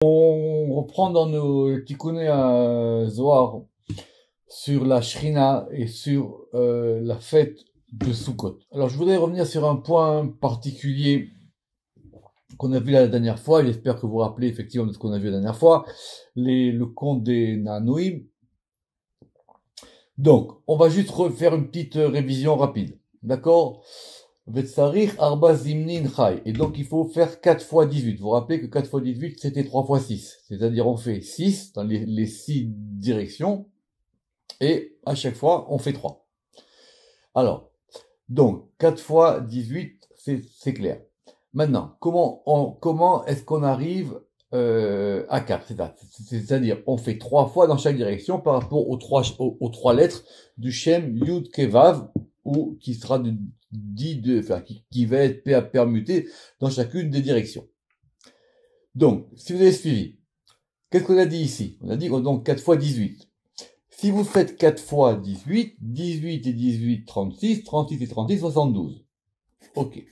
On reprend dans nos Tikkuné Zohar sur la Shrina et sur la fête de Sukkot. Alors je voudrais revenir sur un point particulier qu'on a vu la dernière fois. J'espère que vous vous rappelez effectivement de ce qu'on a vu la dernière fois, le conte des Nanoïm. Donc, on va juste refaire une petite révision rapide. D'accord? Vetsarir Arba Zimnin Chai. Et donc, il faut faire 4 fois 18. Vous vous rappelez que 4 fois 18, c'était 3 fois 6. C'est-à-dire, on fait 6 dans les 6 directions. Et à chaque fois, on fait 3. Alors, donc, 4 fois 18, c'est clair. Maintenant, comment est-ce qu'on arrive à 4? C'est-à-dire, on fait 3 fois dans chaque direction par rapport aux 3 lettres du Shem Yud Kevav, ou qui sera qui va être permuté dans chacune des directions. Donc, si vous avez suivi, qu'est-ce qu'on a dit ici? On a dit donc 4 fois 18. Si vous faites 4 fois 18, 18 et 18, 36, 36 et 36, 72. Ok.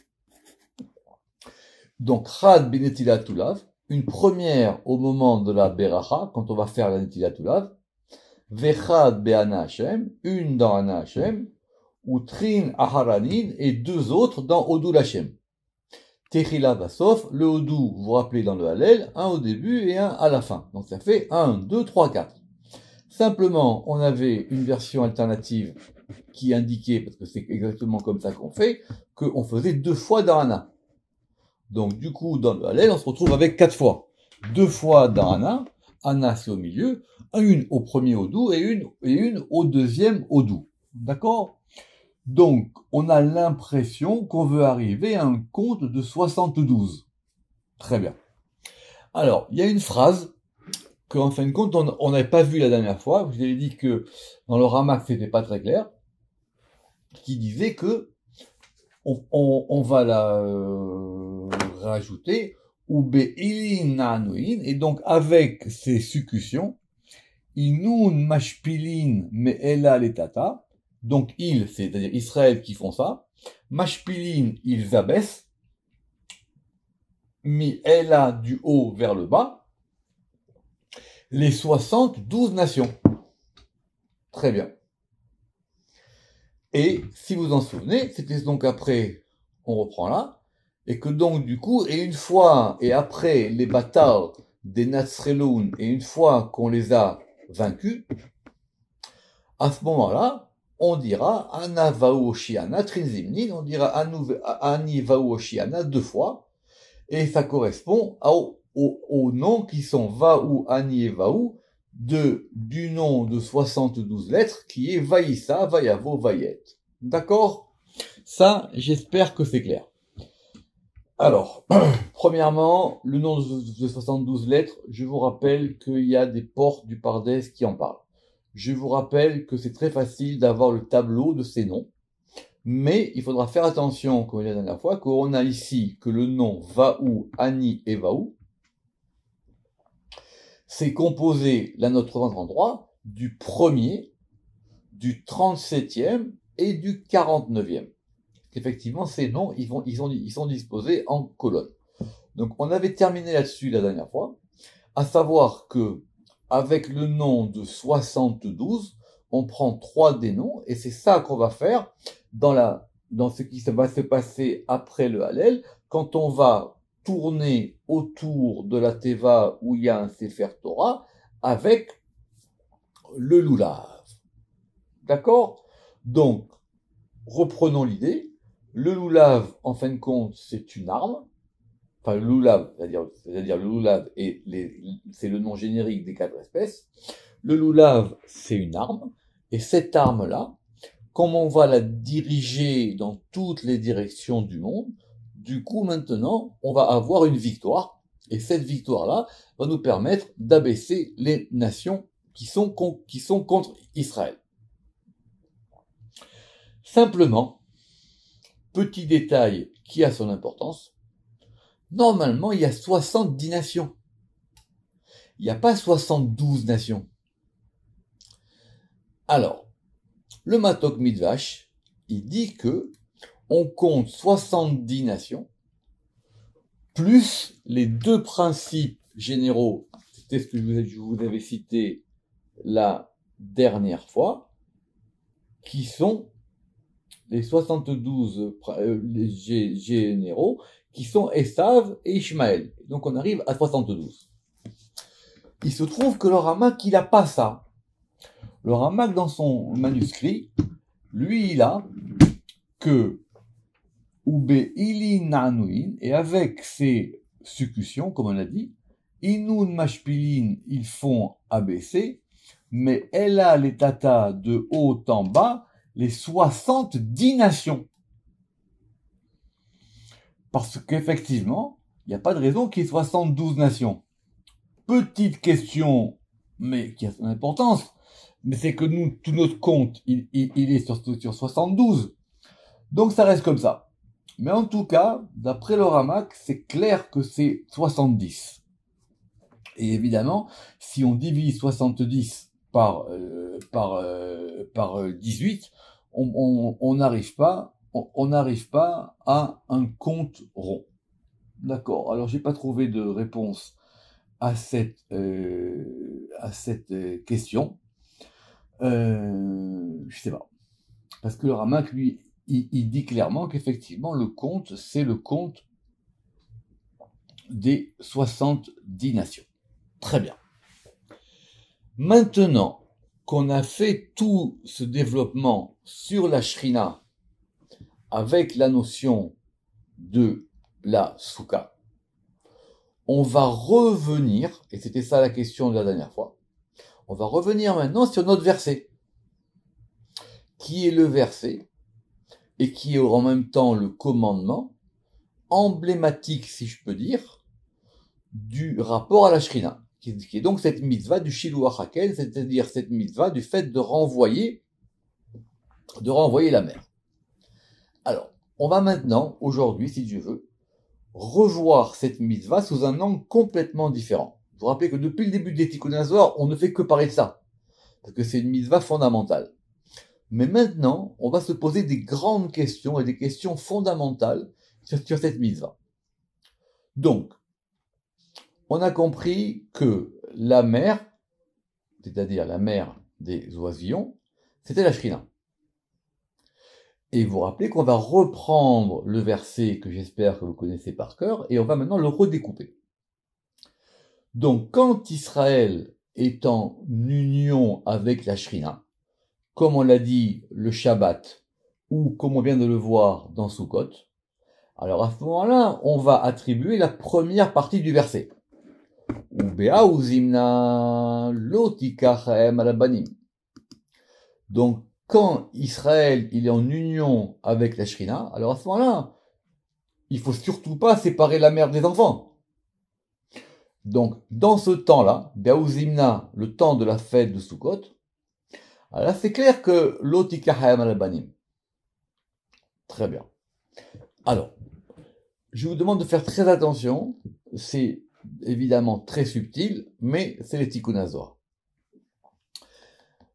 Donc, Chad Benetilat Tulav, une première au moment de la Beracha, quand on va faire la Netilat Tulav, Vechad Be'ana Hashem, une dans Ana Hashem, ou Trin Aharanin, et 2 autres dans Odul Hashem. Techila Basof, le Odou, vous vous rappelez dans le Hallel, un au début et un à la fin. Donc ça fait 1, 2, 3, 4. Simplement, on avait une version alternative qui indiquait, parce que c'est exactement comme ça qu'on fait, qu'on faisait 2 fois dans Ana. Donc du coup, dans le Hallel, on se retrouve avec 4 fois. 2 fois dans Ana, Ana c'est au milieu, une au premier Odou et une au deuxième Odou. D'accord? Donc, on a l'impression qu'on veut arriver à un compte de 72. Très bien. Alors, il y a une phrase qu'en fin de compte, on n'avait pas vue la dernière fois. Je vous avais dit que dans le Ramak, c'était pas très clair. Qui disait que on va la rajouter ou be'ilin, et donc avec ces succutions, inun mashpilin me'ela letata, donc ils, c'est-à-dire Israël qui font ça, mashpilin, ils abaissent, me'ela du haut vers le bas, les 72 nations. Très bien. Et si vous en souvenez, c'était donc après, on reprend là, et que donc du coup, et une fois, et après les bâtards des Natsreloun, et une fois qu'on les a vaincus, à ce moment-là, on dira Ana Vaou Oshiana Trinzimnin, on dira Ani Vaou Oshiana 2 fois, et ça correspond aux noms qui sont Vaou, Ani et Vaou, du nom de 72 lettres qui est Vaïssa, Vaïavo, Vaïet. D'accord? Ça, j'espère que c'est clair. Alors, premièrement, le nom de 72 lettres, je vous rappelle qu'il y a des portes du Pardes qui en parlent. Je vous rappelle que c'est très facile d'avoir le tableau de ces noms, mais il faudra faire attention, comme la dernière fois, qu'on a ici que le nom Vaou, Ani et Vaou, c'est composé, là notre endroit, du premier, du 37e et du 49e. Effectivement, ces noms, ils sont disposés en colonnes. Donc, on avait terminé là-dessus la dernière fois, à savoir que, avec le nom de 72, on prend 3 des noms, et c'est ça qu'on va faire dans ce qui va se passer après le Hallel, quand on va tourner autour de la Teva où il y a un Sefer Torah, avec le Lulav. D'accord? Donc, reprenons l'idée. Le Lulav, en fin de compte, c'est une arme. Enfin, le Lulav, c'est-à-dire le Lulav, c'est le nom générique des 4 espèces. Le Lulav, c'est une arme. Et cette arme-là, comme on va la diriger dans toutes les directions du monde, du coup, maintenant, on va avoir une victoire. Et cette victoire-là va nous permettre d'abaisser les nations qui sont contre Israël. Simplement, petit détail qui a son importance, normalement il y a 70 nations. Il n'y a pas 72 nations. Alors, le Matok Midvash, il dit que on compte 70 nations, plus les 2 principes généraux, c'était ce que je vous avais cité la dernière fois, qui sont les 72 les généraux, qui sont Esav et Ishmaël. Donc on arrive à 72. Il se trouve que le Ramak, il n'a pas ça. Le Ramak, dans son manuscrit, lui, il a que Ube ili nanuin, et avec ces succussions, comme on l'a dit, Inun mashpilin, ils font abaisser, mais elle a les tatas de haut en bas, les 70 nations. Parce qu'effectivement, il n'y a pas de raison qu'il y ait 72 nations. Petite question, mais qui a son importance, mais c'est que nous, tout notre compte, il est sur 72. Donc ça reste comme ça. Mais en tout cas, d'après le Ramak, c'est clair que c'est 70. Et évidemment, si on divise 70 par 18, on n'arrive pas à un compte rond. D'accord. Alors j'ai pas trouvé de réponse à cette question. Je sais pas. Parce que le Ramak, lui, il dit clairement qu'effectivement, le compte, c'est le compte des 70 nations. Très bien. Maintenant qu'on a fait tout ce développement sur la Shrina avec la notion de la Souka, on va revenir, et c'était ça la question de la dernière fois, on va revenir maintenant sur notre verset, qui est le verset, et qui est en même temps le commandement, emblématique, si je peux dire, du rapport à la Shrina, qui est donc cette mitzvah du Shiluach Hakel, c'est-à-dire cette mitzvah du fait de renvoyer la mer. Alors, on va maintenant, aujourd'hui, si Dieu veut, revoir cette mitzvah sous un angle complètement différent. Vous vous rappelez que depuis le début des Tikkun HaZohar, on ne fait que parler de ça, parce que c'est une mitzvah fondamentale. Mais maintenant, on va se poser des grandes questions et des questions fondamentales sur cette mitzvah. Donc, on a compris que la mer, c'est-à-dire la mer des oisillons, c'était la Shrina. Et vous vous rappelez qu'on va reprendre le verset que j'espère que vous connaissez par cœur, et on va maintenant le redécouper. Donc, quand Israël est en union avec la Shrina, comme on l'a dit le Shabbat, ou comme on vient de le voir dans Sukkot, alors à ce moment-là, on va attribuer la première partie du verset. Donc, quand Israël il est en union avec la Shrina, alors à ce moment-là, il faut surtout pas séparer la mère des enfants. Donc, dans ce temps-là, Be'auzimna, le temps de la fête de Sukkot, alors là, c'est clair que l'otika hayam alabanim. Très bien. Alors, je vous demande de faire très attention. C'est évidemment très subtil, mais c'est les Tikkun HaZohar.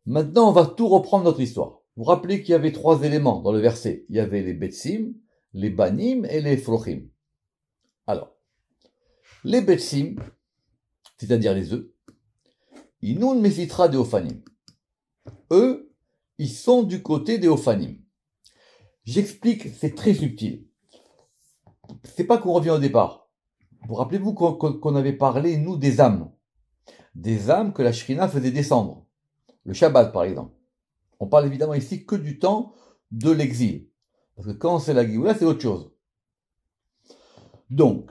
Maintenant, on va tout reprendre notre histoire. Vous vous rappelez qu'il y avait 3 éléments dans le verset. Il y avait les Betsim, les Banim et les Frochim. Alors, les Betsim, c'est-à-dire les œufs, Inun Mesitra de Ophanim. Eux, ils sont du côté des Ophanim. J'explique, c'est très subtil. C'est pas qu'on revient au départ. Vous rappelez-vous qu'on avait parlé, nous, des âmes. Des âmes que la Shrina faisait descendre. Le Shabbat, par exemple. On parle évidemment ici que du temps de l'exil. Parce que quand c'est la Géoula, c'est autre chose. Donc,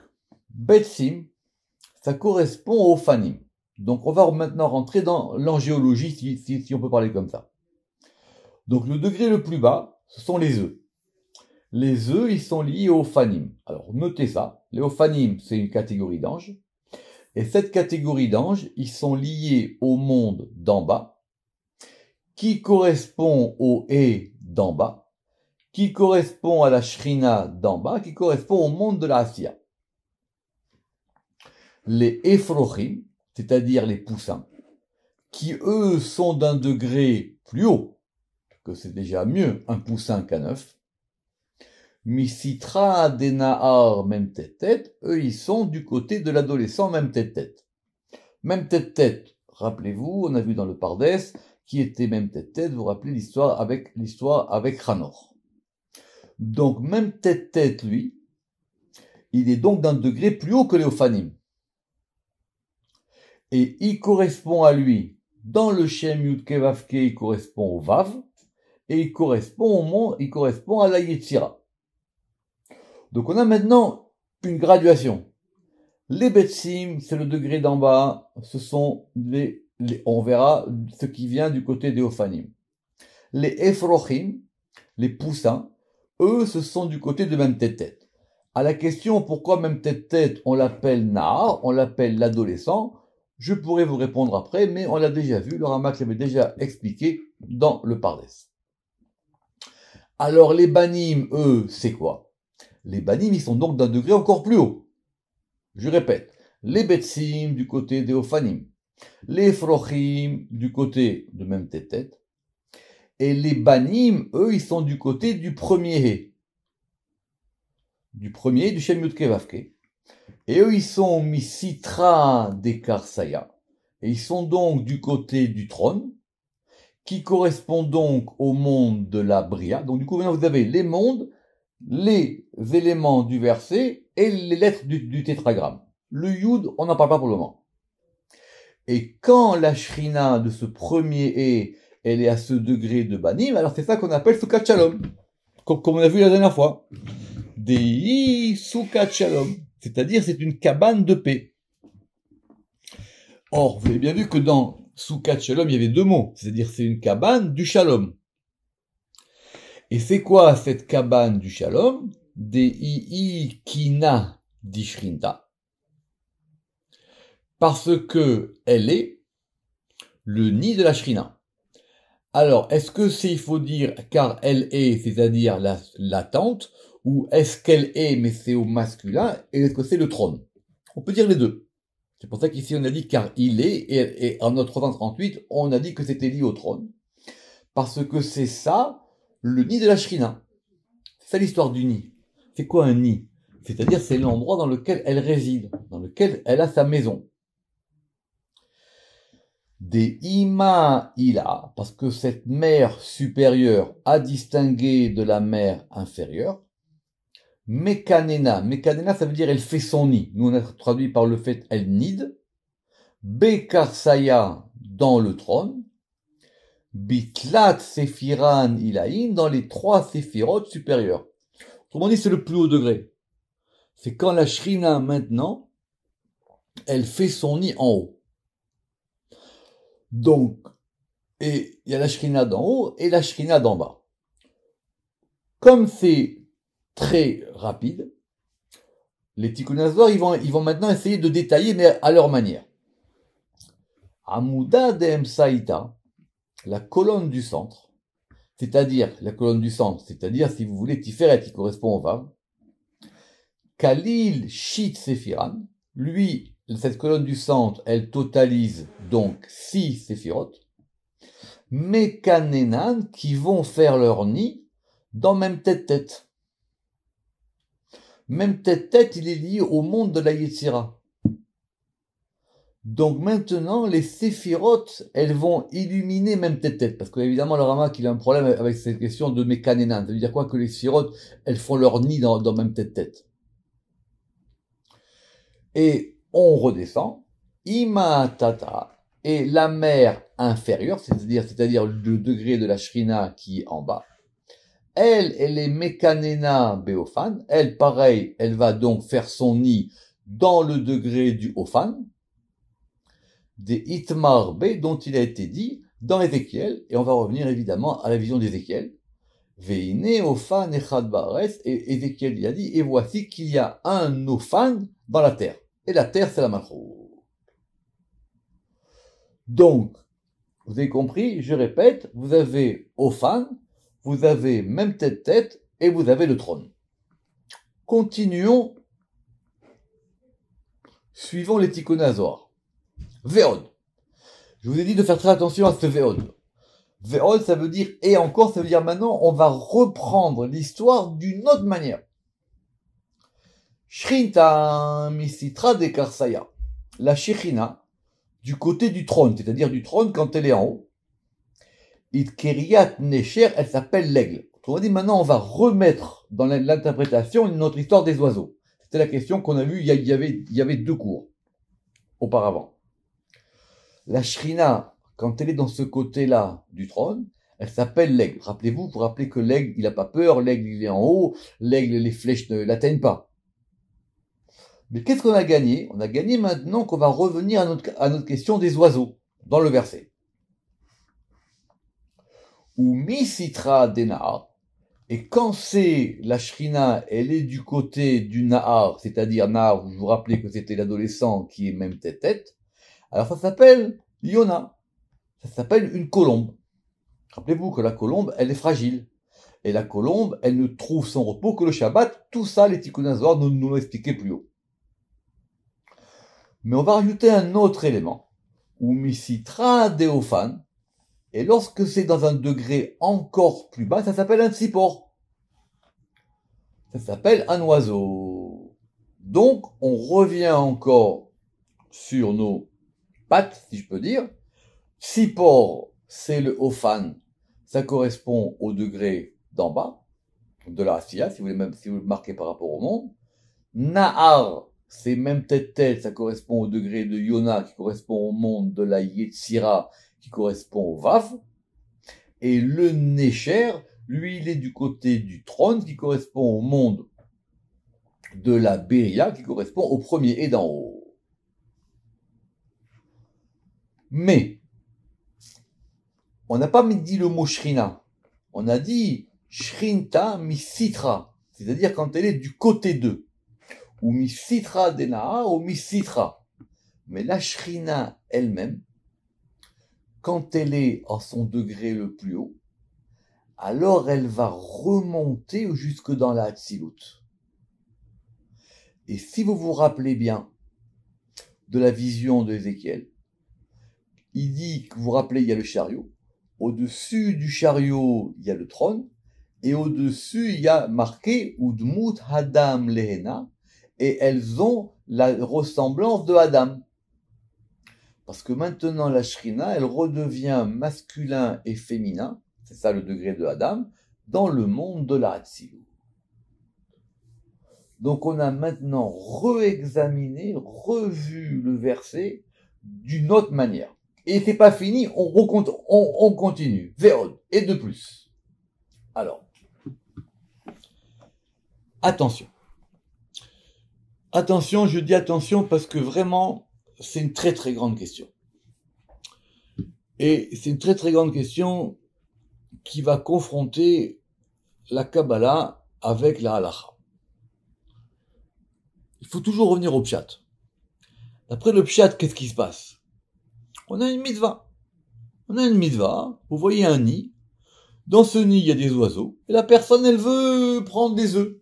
Betsim, ça correspond aux Fanim. Donc, on va maintenant rentrer dans l'angéologie, si on peut parler comme ça. Donc, le degré le plus bas, ce sont les œufs. Les œufs, ils sont liés aux Fanim. Alors, notez ça. Les Ophanim, c'est une catégorie d'anges. Et cette catégorie d'anges, ils sont liés au monde d'en bas, qui correspond au Hé d'en bas, qui correspond à la Shrina d'en bas, qui correspond au monde de la Asiya. Les Ephrochim, c'est-à-dire les poussins, qui eux sont d'un degré plus haut, que c'est déjà mieux un poussin qu'un œuf. Misitra Denahar même tête-tête, eux ils sont du côté de l'adolescent même tête-tête. Même tête, rappelez-vous, on a vu dans le Pardes, qui était même tête, vous vous rappelez l'histoire avec Hanor. Donc, même tête, lui, il est donc d'un degré plus haut que les Ophanim. Et il correspond à lui, dans le Shem Yudke Vavke, il correspond au Vav, et il correspond à la Yetzira. Donc on a maintenant une graduation. Les Betsim, c'est le degré d'en bas, ce sont on verra ce qui vient du côté des Ophanim. Les Efrochim, les poussins, eux, ce sont du côté de même tête. À la question pourquoi même tête, on l'appelle Nahar, on l'appelle l'adolescent, je pourrais vous répondre après, mais on l'a déjà vu, le Ramak l'avait déjà expliqué dans le Pardes. Alors les Banim, eux, c'est quoi? Les Banim, ils sont donc d'un degré encore plus haut. Je répète, les Betsim du côté des Ophanim, les Frochim du côté de même tête, et les Banim, eux, ils sont du côté du premier du Shem Yudke Vavke. Et eux, ils sont Misitra des Karsaya. Et ils sont donc du côté du trône, qui correspond donc au monde de la Bria. Donc du coup, maintenant, vous avez les mondes, les éléments du verset et les lettres du tétragramme. Le Yud, on n'en parle pas pour le moment. Et quand la Shrina de ce premier elle est à ce degré de Banim, alors c'est ça qu'on appelle Sukkot Shalom. Comme on a vu la dernière fois. Dei Sukkot Shalom. C'est-à-dire, c'est une cabane de paix. Or, vous avez bien vu que dans Sukkot Shalom, il y avait deux mots. C'est-à-dire, c'est une cabane du Shalom. Et c'est quoi cette cabane du Shalom? Dei Kina Dishrinta. Parce que elle est le nid de la Shrina. Alors, est-ce que il faut dire car elle est, c'est-à-dire la tente, ou est-ce qu'elle est, mais c'est au masculin, et est-ce que c'est le trône? On peut dire les deux. C'est pour ça qu'ici on a dit car il est, et en notre 338, on a dit que c'était lié au trône. Parce que c'est ça, le nid de la Shrina. C'est ça l'histoire du nid. C'est quoi un nid? C'est-à-dire c'est l'endroit dans lequel elle réside, dans lequel elle a sa maison. Des ima ila, parce que cette mère supérieure a distingué de la mère inférieure. Mekanena, ça veut dire elle fait son nid. Nous on a traduit par le fait elle nide. Bekarsaya, dans le trône. Bitlat Sephiran ilaïn, dans les trois séphirotes supérieures. Autrement dit, c'est le plus haut degré. C'est quand la Shrina maintenant, elle fait son nid en haut. Donc, et il y a la Shrina d'en haut et la Shrina d'en bas. Comme c'est très rapide, les Tikkun Azor, ils vont maintenant essayer de détailler, mais à leur manière. Amuda de Emsaïta, la colonne du centre, c'est-à-dire, si vous voulez, Tiferet, qui correspond au Vav, Kalil Shit Sephiran, lui, cette colonne du centre, elle totalise donc 6 séphirotes, Mekanenan, qui vont faire leur nid dans même tête. Même tête, il est lié au monde de la Yetzira. Donc maintenant, les séphirotes, elles vont illuminer même tête. Parce qu'évidemment, le Ramak, il a un problème avec cette question de Mekanenan. Ça veut dire quoi? Que les séphirotes, elles font leur nid dans même tête. Et on redescend. Ima tata, et la mer inférieure, c'est-à-dire le degré de la Shrina qui est en bas. Elle est Mekanena Beofan. Elle, pareil, elle va donc faire son nid dans le degré du Ofan. Des Itmar B, dont il a été dit dans Ézéchiel, et on va revenir évidemment à la vision d'Ézéchiel. Veine Ofan Echad Baaretz, et Ézéchiel il a dit, et voici qu'il y a un Ofan dans la terre. Et la terre, c'est la Malchut. Donc, vous avez compris, je répète, vous avez Ofan, vous avez même tête, et vous avez le trône. Continuons. Suivons les Tikkun Azor. Ve'od. Je vous ai dit de faire très attention à ce Ve'od. Ve'od, ça veut dire, et encore, ça veut dire maintenant, on va reprendre l'histoire d'une autre manière. Shrinta misitra de Karsaya. La Shechina, du côté du trône, c'est-à-dire du trône quand elle est en haut. It Keriat Necher, elle s'appelle l'aigle. Autrement dit, maintenant, on va remettre dans l'interprétation notre histoire des oiseaux. C'était la question qu'on a vue, il y avait 2 cours auparavant. La Shrina, quand elle est dans ce côté-là du trône, elle s'appelle l'aigle. Rappelez-vous, pour rappeler que l'aigle, il n'a pas peur, l'aigle, il est en haut, l'aigle, les flèches ne l'atteignent pas. Mais qu'est-ce qu'on a gagné? On a gagné maintenant qu'on va revenir à notre question des oiseaux, dans le verset. Ou mi sitra des Nahar, et quand c'est la Shrina, elle est du côté du Nahar, c'est-à-dire Nahar, je vous rappelez que c'était l'adolescent qui est même tête-tête, alors ça s'appelle Yona, ça s'appelle une colombe. Rappelez-vous que la colombe, elle est fragile. Et la colombe, elle ne trouve son repos que le Shabbat. Tout ça, les Tikkun HaZohar nous l'ont expliqué plus haut. Mais on va rajouter un autre élément. Ou misitra deophan. Et lorsque c'est dans un degré encore plus bas, ça s'appelle un tzipor. Ça s'appelle un oiseau. Donc, on revient encore sur nos pattes, si je peux dire. Tzipor, c'est le ophan. Ça correspond au degré d'en bas, de la Asiya, si vous le marquez par rapport au monde. Nahar, c'est même tête, ça correspond au degré de Yona, qui correspond au monde de la Yetzira, qui correspond au Vav. Et le Necher, lui, il est du côté du trône, qui correspond au monde de la Beria, qui correspond au premier et d'en haut. Mais, on n'a pas dit le mot Shrina. On a dit Shrinta mi sitra, c'est-à-dire quand elle est du côté d'eux. Ou mi sitra denaha, ou mi sitra. Mais la Shrina elle-même, quand elle est à son degré le plus haut, alors elle va remonter jusque dans la Hatzilut. Et si vous vous rappelez bien de la vision d'Ézéchiel, il dit que vous vous rappelez, il y a le chariot. Au-dessus du chariot, il y a le trône. Et au-dessus, il y a marqué Udmut Hadam Lehena. Et elles ont la ressemblance de Adam. Parce que maintenant, la Shrina, elle redevient masculin et féminin. C'est ça le degré de Adam. Dans le monde de la Hatzilut. Donc on a maintenant réexaminé, revu le verset d'une autre manière. Et c'est pas fini, on continue. Vérod, et de plus. Alors, attention. Attention, je dis attention parce que vraiment, c'est une très très grande question. Et c'est une très très grande question qui va confronter la Kabbalah avec la Halacha. Il faut toujours revenir au pshat. Après le pshat, qu'est-ce qui se passe? On a une mitzvah. On a une mitzvah, vous voyez un nid. Dans ce nid, il y a des oiseaux. Et la personne, elle veut prendre des œufs.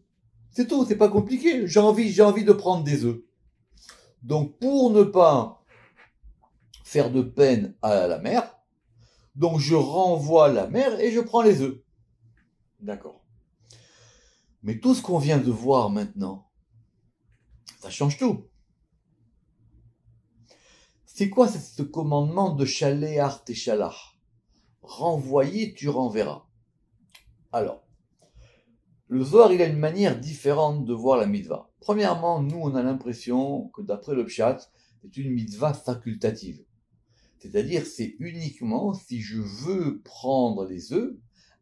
C'est tout, c'est pas compliqué. J'ai envie de prendre des œufs. Donc, pour ne pas faire de peine à la mère, donc je renvoie la mère et je prends les œufs. D'accord. Mais tout ce qu'on vient de voir maintenant, ça change tout. C'est quoi ce commandement de Shaléar Teshalah? Renvoyer, tu renverras. Alors, le Zohar, il a une manière différente de voir la mitzvah. Premièrement, nous, on a l'impression que d'après le pshat, c'est une mitzvah facultative. C'est-à-dire, c'est uniquement si je veux prendre les œufs,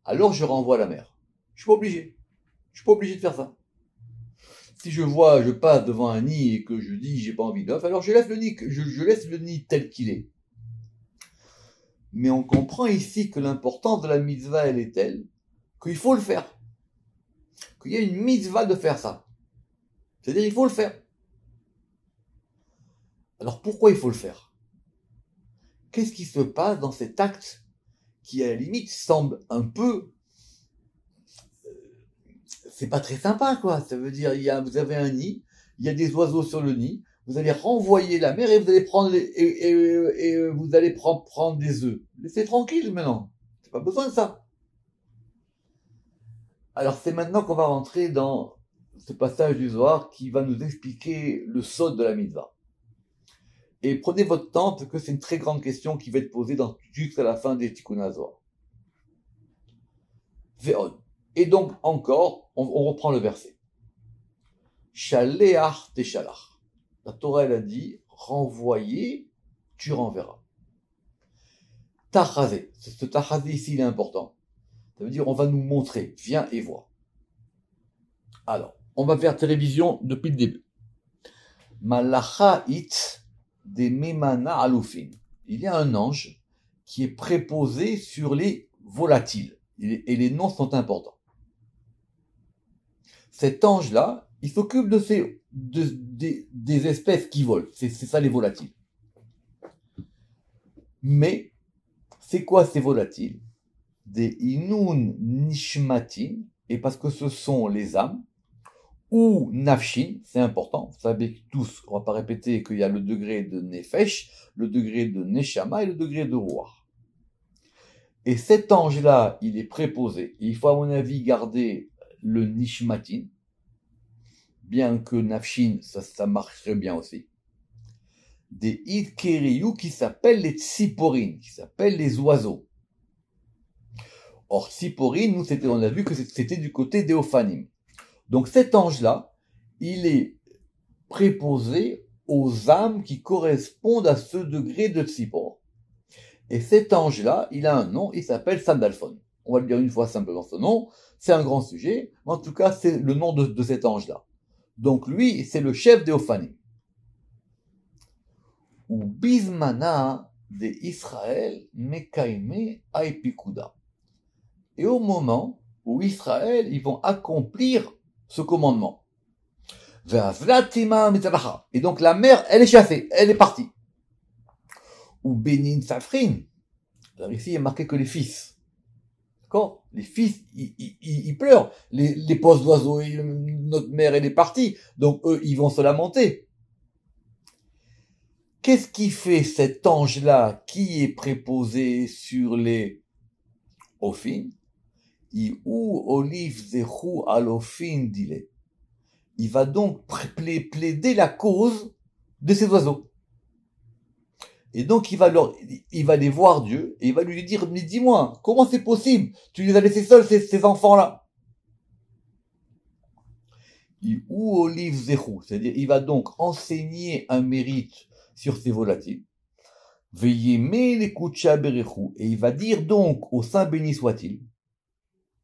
alors je renvoie la mère. Je suis pas obligé. Je suis pas obligé de faire ça. Si je passe devant un nid et que je dis j'ai pas envie d'œuf, alors je laisse le nid tel qu'il est. Mais on comprend ici que l'importance de la mitzvah, elle est telle qu'il faut le faire. Qu'il y a une mitzvah de faire ça. C'est-à-dire, il faut le faire. Alors pourquoi il faut le faire? Qu'est-ce qui se passe dans cet acte qui, à la limite, semble un peu... c'est pas très sympa, quoi. Ça veut dire, vous avez un nid, il y a des oiseaux sur le nid, vous allez renvoyer la mère et vous allez prendre vous allez prendre des œufs. Laissez tranquille maintenant. C'est pas besoin de ça. Alors c'est maintenant qu'on va rentrer dans ce passage du Zohar qui va nous expliquer le sod de la mitzvah. Et prenez votre temps, parce que c'est une très grande question qui va être posée jusqu'à la fin des Tikkun Hazor. Et donc, encore, on reprend le verset. Shaleach teshalach. La Torah, elle a dit, renvoyer, tu renverras. Tachazé. Ce tachazé ici, il est important. Ça veut dire, on va nous montrer, viens et vois. Alors, on va faire télévision depuis le début. Malacha it de memana alufin. Il y a un ange qui est préposé sur les volatiles. Et les noms sont importants. Cet ange-là, il s'occupe des espèces qui volent. C'est ça les volatiles. Mais, c'est quoi ces volatiles? Des inun nishmatin, et parce que ce sont les âmes, ou nafshin, c'est important. Vous savez tous, on va pas répéter qu'il y a le degré de nefesh, le degré de neshama et le degré de ruach. Et cet ange-là, il est préposé. Et il faut, à mon avis, garder le nishmatin, bien que nafshin, ça marcherait bien aussi. Des idkeriyu qui s'appellent les tsiporines, qui s'appellent les oiseaux. Or, tsiporines, nous, on a vu que c'était du côté des ophanim. Donc cet ange-là, il est préposé aux âmes qui correspondent à ce degré de tzipor. Et cet ange-là, il a un nom, il s'appelle Sandalphon. On va le dire une fois simplement ce nom, c'est un grand sujet, mais en tout cas c'est le nom de cet ange-là. Donc lui, c'est le chef des Ophanim. Ou Bismana de Israël Mekaime Aipikuda. Et au moment où Israël, ils vont accomplir ce commandement. Et donc la mère, elle est chassée, elle est partie. Ou Benin Safrin. Alors ici, il est marqué que les fils. D'accord? Les fils, ils pleurent. Les postes d'oiseaux, notre mère, elle est partie. Donc eux, ils vont se lamenter. Qu'est-ce qui fait cet ange-là qui est préposé sur les ophines? Il va donc plaider la cause de ces oiseaux. Et donc il va aller voir Dieu et il va lui dire, mais dis-moi, comment c'est possible? Tu les as laissés seuls, ces enfants-là. C'est-à-dire, il va donc enseigner un mérite sur ces volatiles. Et il va dire donc au Saint béni soit-il,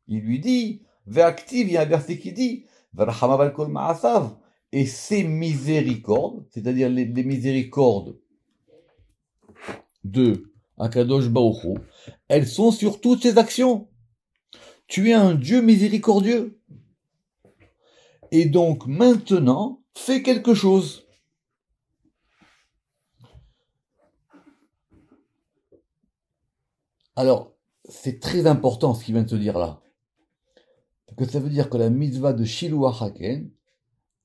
il lui dit, Ve'active, il y a un verset qui dit, et ses miséricordes, c'est-à-dire les miséricordes de Akadosh Baruch Hu, elles sont sur toutes ses actions. Tu es un Dieu miséricordieux. Et donc maintenant, fais quelque chose. Alors, c'est très important ce qu'il vient de se dire là. Parce que ça veut dire que la mitzvah de Shiluach Haken,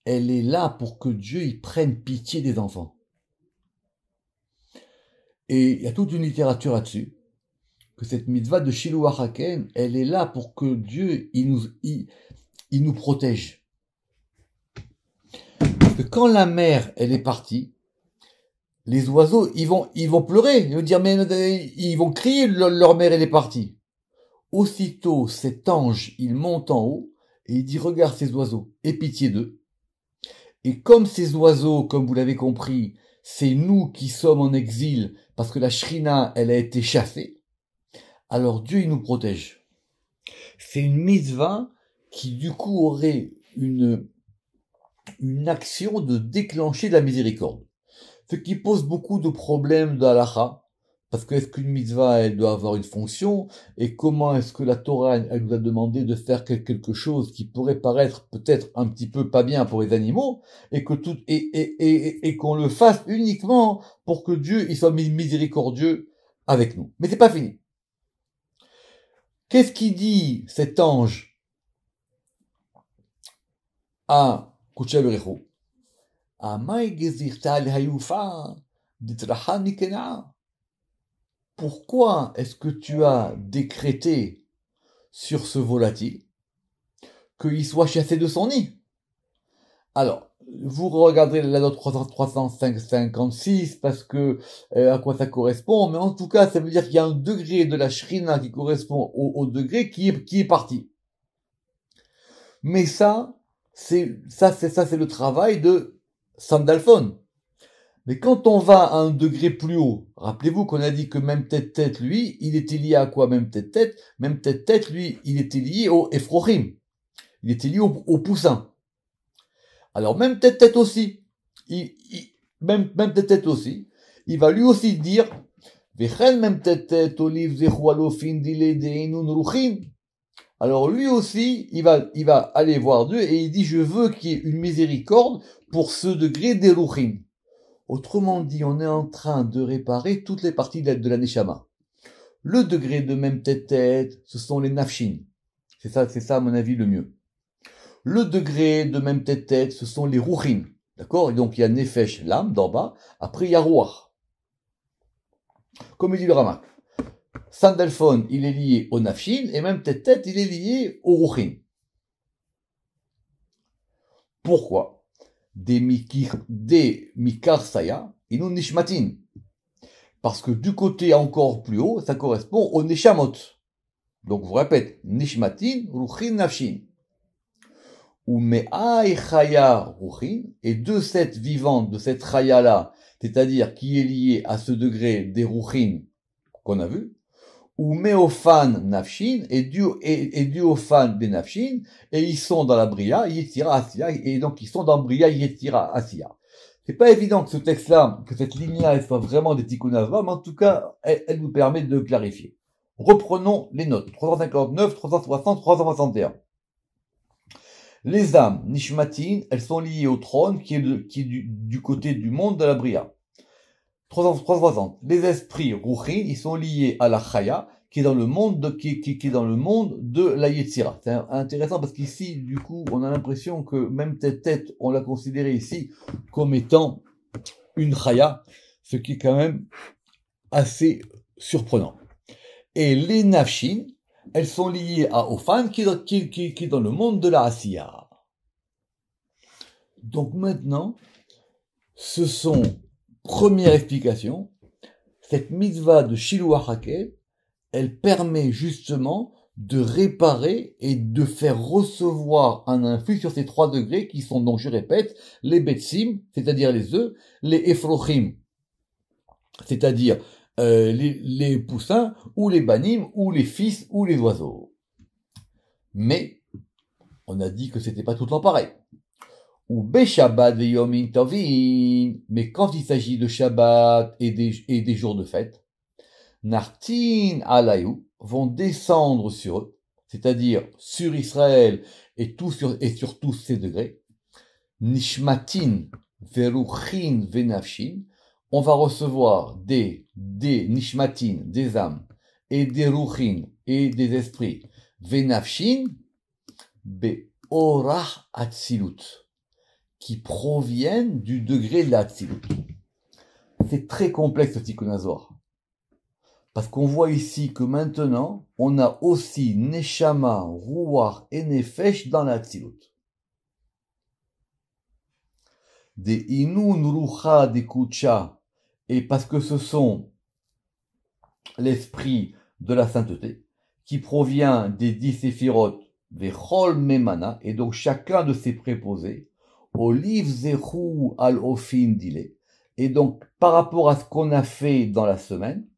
elle est là pour que Dieu y prenne pitié des enfants. Et il y a toute une littérature là-dessus, que cette mitzvah de Shiluach Haken, elle est là pour que Dieu, il nous protège. Parce que quand la mère, elle est partie, les oiseaux, ils vont pleurer, ils vont dire, mais ils vont crier, leur mère, elle est partie. Aussitôt, cet ange, il monte en haut, et il dit, regarde ces oiseaux, aie pitié d'eux. Et comme ces oiseaux, comme vous l'avez compris, c'est nous qui sommes en exil, parce que la Shrina, elle a été chassée, alors Dieu, il nous protège. C'est une mitzvah qui, du coup, aurait une action de déclencher de la miséricorde. Ce qui pose beaucoup de problèmes d'Halacha, parce que est-ce qu'une mitzvah, elle doit avoir une fonction, et comment est-ce que la Torah, elle nous a demandé de faire quelque chose qui pourrait paraître peut-être un petit peu pas bien pour les animaux, et que et qu'on le fasse uniquement pour que Dieu, il soit miséricordieux avec nous. Mais c'est pas fini. Qu'est-ce qu'il dit cet ange à Kutcha Berecho? Pourquoi est-ce que tu as décrété sur ce volatile qu'il soit chassé de son nid? Alors, vous regardez la note 356 parce que à quoi ça correspond, mais en tout cas, ça veut dire qu'il y a un degré de la Shrina qui correspond au degré qui est parti. Mais ça, c'est le travail de Sandalphon. Mais quand on va à un degré plus haut, rappelez-vous qu'on a dit que même tête, lui, il était lié à quoi? Même tête, lui, il était lié au Ephrochim. Il était lié au poussin. Alors même tête aussi, même tête aussi, il va lui aussi dire, Vechen même tête, olive, zehualofin, dile, deinun, ruchin. Alors lui aussi, il va aller voir Dieu et il dit, je veux qu'il y ait une miséricorde pour ce degré des ruchin. Autrement dit, on est en train de réparer toutes les parties de la Neshama. Le degré de même tête, ce sont les nafshin. C'est ça à mon avis le mieux. Le degré de même tête, ce sont les ruchin. D'accord? Et donc il y a nefesh, l'âme, d'en bas. Après il y a ruach. Comme il dit le Ramak. Sandalphon, il est lié au nafshin, et même tête, il est lié au ruchin. Pourquoi? Des mikar saya, inun nishmatin. Parce que du côté encore plus haut, ça correspond au neshamot. Donc, je vous répète, nishmatin, ruchin, nafshin. Ou me'ai chaya ruchin, et de cette vivante, de cette chaya-là, c'est-à-dire qui est liée à ce degré des ruchin qu'on a vu, ou me'ofan nafshin, et du ofan des nafshin, et ils sont dans la bria, yetira asiya, et donc ils sont dans bria, yetira asiya. C'est pas évident que ce texte-là, que cette ligne-là, elle soit vraiment des tikkun avva, mais en tout cas, elle nous permet de clarifier. Reprenons les notes. 359, 360, 361. Les âmes, nishmatin, elles sont liées au trône qui est du côté du monde de la bria. 360. Les esprits, ruchin, ils sont liés à la chaya, qui est dans le monde de la Yetzira. C'est intéressant parce qu'ici, du coup, on a l'impression que même tête, on l'a considéré ici comme étant une chaya, ce qui est quand même assez surprenant. Et les nafshin, elles sont liées à Ophan, qui est dans le monde de la Asiya. Donc maintenant, ce sont, première explication, cette mitzvah de Shiluach Hakel, elle permet justement de réparer et de faire recevoir un influx sur ces 3 degrés qui sont donc, je répète, les betsim, c'est-à-dire les œufs, les ephrochim, c'est-à-dire les poussins, ou les banim, ou les fils, ou les oiseaux. Mais, on a dit que c'était pas tout le temps pareil. Ou Shabbat ve Yomin Tovin, mais quand il s'agit de Shabbat et des jours de fête, Nartin alayou vont descendre sur eux, c'est-à-dire sur Israël et sur tous ces degrés. Nishmatin veruchin venafshin, on va recevoir des nishmatin, des âmes, et des ruchin, et des esprits, venafshin, be'orach atzilut, qui proviennent du degré de la atzilut. C'est très complexe ce Tikkun Hazor. Parce qu'on voit ici que maintenant, on a aussi Neshama, Ruach et Nefesh dans la Hatzilut. Des Inun, Rucha, des Kucha, et parce que ce sont l'esprit de la sainteté, qui provient des 10 Séphirot, des Chol Memana, et donc chacun de ces préposés, Oliv Zehu al Ofin Dile. Et donc, par rapport à ce qu'on a fait dans la semaine,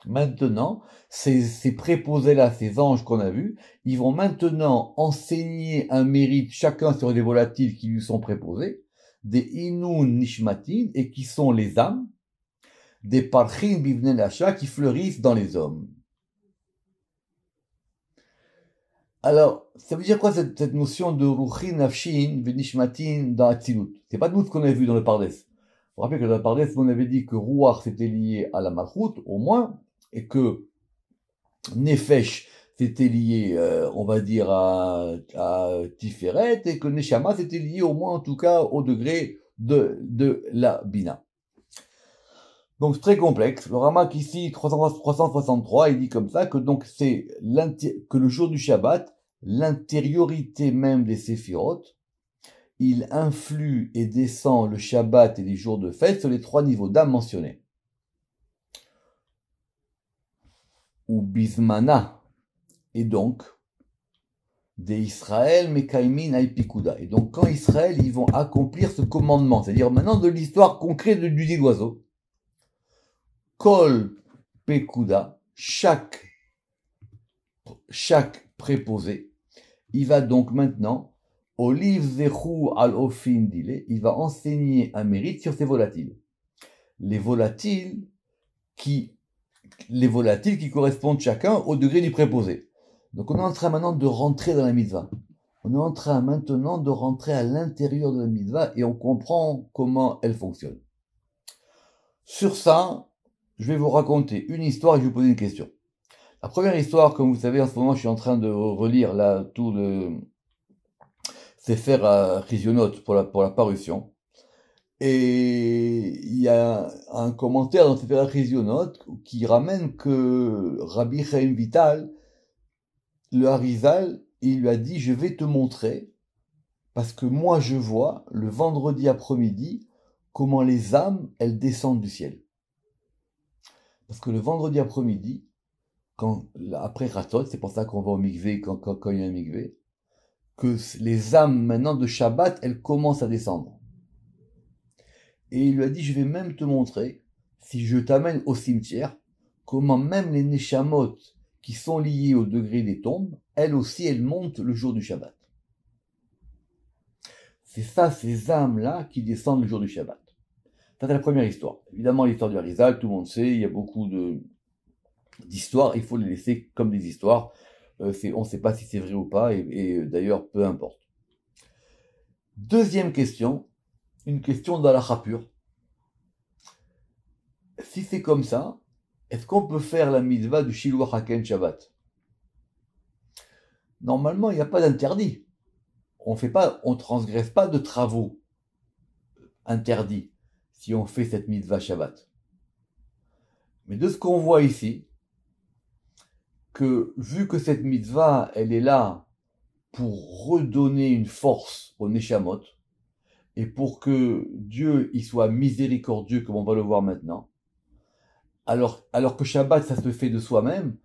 maintenant, ces préposés-là, ces anges qu'on a vus, ils vont maintenant enseigner un mérite chacun sur des volatiles qui lui sont préposés, des inun nishmatin, et qui sont les âmes, des parchin bivnen lacha, qui fleurissent dans les hommes. Alors, ça veut dire quoi cette notion de ruchin nafshin venishmatin dans Hatzilut? C'est pas nous ce qu'on a vu dans le Pardes. Vous vous rappelez que dans le Pardes, on avait dit que ruach c'était lié à la malchut, au moins, et que Nefesh, c'était lié, on va dire, à Tiferet, et que Neshama, c'était lié au moins, en tout cas, au degré de la Bina. Donc, c'est très complexe. Le Ramak, ici, 363, il dit comme ça, que donc c'est que le jour du Shabbat, l'intériorité même des Séphirot, il influe et descend le Shabbat et les jours de fête sur les 3 niveaux d'âme mentionnés. Ou bismana, et donc, des Israël mekaimin aipikuda. Et donc, quand Israël, ils vont accomplir ce commandement, c'est-à-dire maintenant de l'histoire concrète du dit d'oiseau, kol pekuda, chaque préposé, il va donc maintenant, oliv zechu al ofin dile, il va enseigner un mérite sur ces volatiles. Les volatiles qui correspondent chacun au degré du préposé. Donc on est en train maintenant de rentrer dans la mitzvah. On est en train maintenant de rentrer à l'intérieur de la mitzvah et on comprend comment elle fonctionne. Sur ça, je vais vous raconter une histoire et je vais vous poser une question. La première histoire, comme vous savez, en ce moment, je suis en train de relire là tout le Sefer Chizionot pour la parution. Et il y a un commentaire dans Sefer Chizionot qui ramène que Rabbi Chaim Vital, le Harizal, il lui a dit, je vais te montrer, parce que moi je vois, le vendredi après-midi, comment les âmes, elles descendent du ciel. Parce que le vendredi après-midi, après Ratot, c'est pour ça qu'on va au mikvé quand il y a un mikvé, que les âmes maintenant de Shabbat, elles commencent à descendre. Et il lui a dit, je vais même te montrer, si je t'amène au cimetière, comment même les neshamot qui sont liées au degré des tombes, elles aussi, elles montent le jour du Shabbat. C'est ça, ces âmes-là qui descendent le jour du Shabbat. Ça, c'est la première histoire. Évidemment, l'histoire du Harizal, tout le monde sait, il y a beaucoup d'histoires, il faut les laisser comme des histoires. On ne sait pas si c'est vrai ou pas, et d'ailleurs, peu importe. Deuxième question, une question dans la rapure. Si c'est comme ça, est-ce qu'on peut faire la mitzvah du Shiluach Haken Shabbat? Normalement, il n'y a pas d'interdit. On transgresse pas de travaux interdits si on fait cette mitzvah Shabbat. Mais de ce qu'on voit ici, que vu que cette mitzvah, elle est là pour redonner une force au Neshamot, et pour que Dieu y soit miséricordieux, comme on va le voir maintenant, alors que Shabbat, ça se fait de soi-même,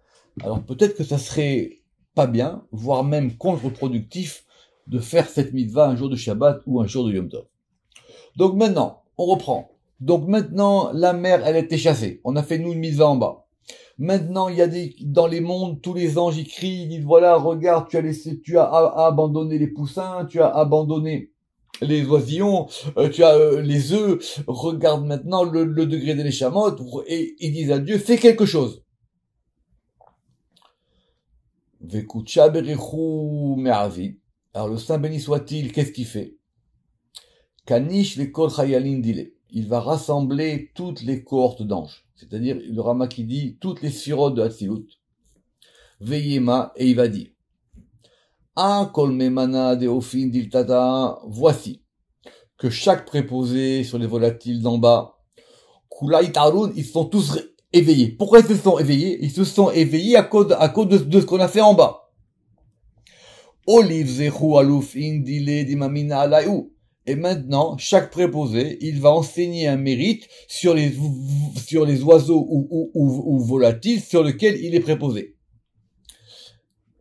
alors peut-être que ça serait pas bien, voire même contre-productif, de faire cette mitzvah un jour de Shabbat ou un jour de Yom Tov. Donc maintenant, on reprend. Donc maintenant, la mer, elle a été chassée. On a fait nous une mitzvah en bas. Maintenant, il y a dans les mondes, tous les anges y crient, ils disent voilà, regarde, tu as abandonné les poussins, tu as abandonné les oisillons, tu as les œufs, regarde maintenant le degré des neshamot, et ils disent à Dieu, fais quelque chose. Vekucha berechu me'avi. Alors le Saint béni soit-il, qu'est-ce qu'il fait? Kanish vekol chayalin dile. Il va rassembler toutes les cohortes d'anges. C'est-à-dire, le Rama qui dit, toutes les sphirotes de Hatzilut. Veyema, et il va dire, kol memana de ofin diltata, voici, que chaque préposé sur les volatiles d'en bas, kulai tarun, ils sont tous éveillés. Pourquoi ils se sont éveillés? Ils se sont éveillés à cause de ce qu'on a fait en bas. Oliv zechu aluf indile dimamina alayou. Et maintenant, chaque préposé, il va enseigner un mérite sur les oiseaux ou volatiles sur lesquels il est préposé.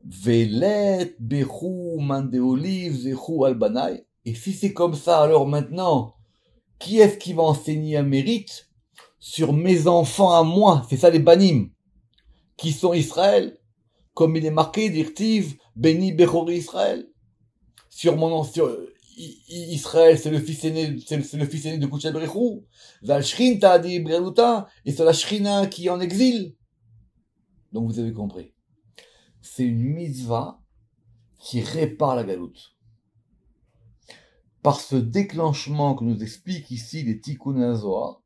Velet bechu mande oliv zechu albanai. Et si c'est comme ça, alors maintenant, qui est-ce qui va enseigner un mérite sur mes enfants à moi? C'est ça les banim, qui sont Israël, comme il est marqué, d'Irtiv, béni Bechori Israël. Sur Israël, c'est le fils aîné de Koucha Berechou. Val Shrinta di Breluta, et c'est la Shrina qui est en exil. Donc vous avez compris. C'est une mitzvah qui répare la galoute. Par ce déclenchement que nous explique ici les Tikkun Zohar,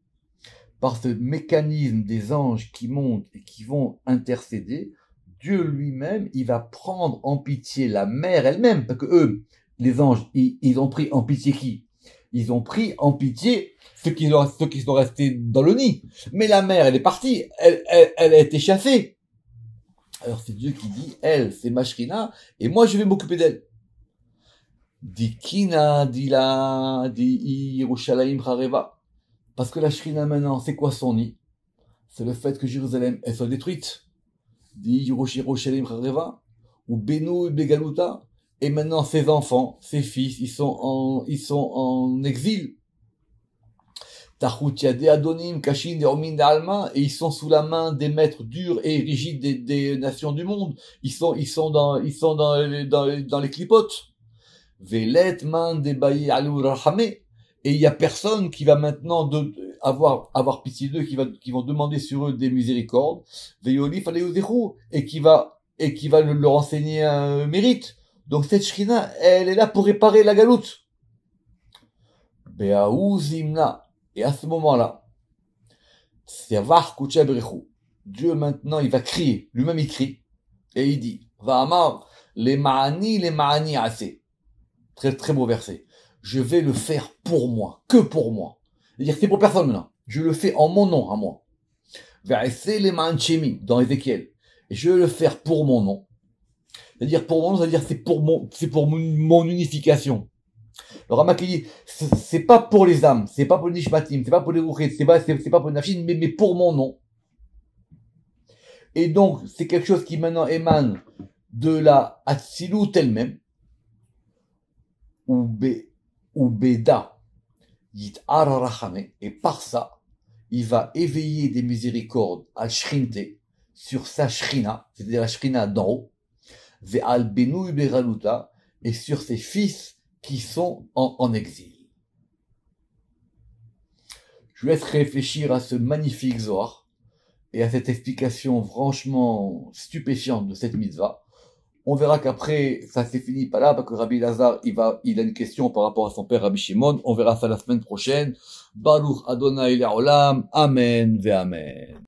par ce mécanisme des anges qui montent et qui vont intercéder, Dieu lui-même, il va prendre en pitié la mère elle-même, parce que eux, les anges, ils ont pris en pitié qui? Ils ont pris en pitié ceux qui sont restés dans le nid. Mais la mère, elle est partie, elle a été chassée. Alors c'est Dieu qui dit, elle, c'est ma Shrina, et moi je vais m'occuper d'elle. Di Kina, di la, di Yerushalayim Hareva. Parce que la Shrina maintenant, c'est quoi son nid? C'est le fait que Jérusalem, elle soit détruite. Di Yerushalayim Hareva. Ou Beno et Begaluta. Et maintenant, ses enfants, ses fils, ils sont en exil. Tachutia de Adonim, Kashin, de Ormin, de Alma, et ils sont sous la main des maîtres durs et rigides des nations du monde. Ils sont dans les clipotes. Velet man de Bayi Alou Rahame. Et il y a personne qui va maintenant avoir pitié d'eux, qui vont demander sur eux des miséricordes. Veyolif Aleuzechu. Et qui va leur enseigner un mérite. Donc cette Shrina, elle est là pour réparer la galoute. Beaou Zimna. Et à ce moment-là, Dieu maintenant, il va crier. Lui-même, il crie. Et il dit, Va'amar, les ma'ani assez. Très, très beau verset. Je vais le faire pour moi. Que pour moi. C'est-à-dire, c'est pour personne maintenant. Je le fais en mon nom, à moi. Va'ase les ma'anchemi, dans Ézéchiel. Et je vais le faire pour mon nom. C'est-à-dire, pour mon nom, c'est-à-dire, c'est pour mon unification. Le Ramak dit, c'est pas pour les âmes, c'est pas pour les nishmatim, c'est pas pour les rouchets, c'est pas pour les nafshin, mais pour mon nom. Et donc, c'est quelque chose qui maintenant émane de la Hatzilut elle-même, ou Beda, yit ararachame, et par ça, il va éveiller des miséricordes à Shrinte, sur sa Shrina, c'est-à-dire la Shrina d'en haut, ve'al benu beraluta, et sur ses fils qui sont en exil. Je vous laisse réfléchir à ce magnifique Zohar et à cette explication franchement stupéfiante de cette mitzvah. On verra qu'après, ça s'est fini pas là, parce que Rabbi Lazare, il a une question par rapport à son père Rabbi Shimon. On verra ça la semaine prochaine. Baruch Adonai Le'olam. Amen ve Amen.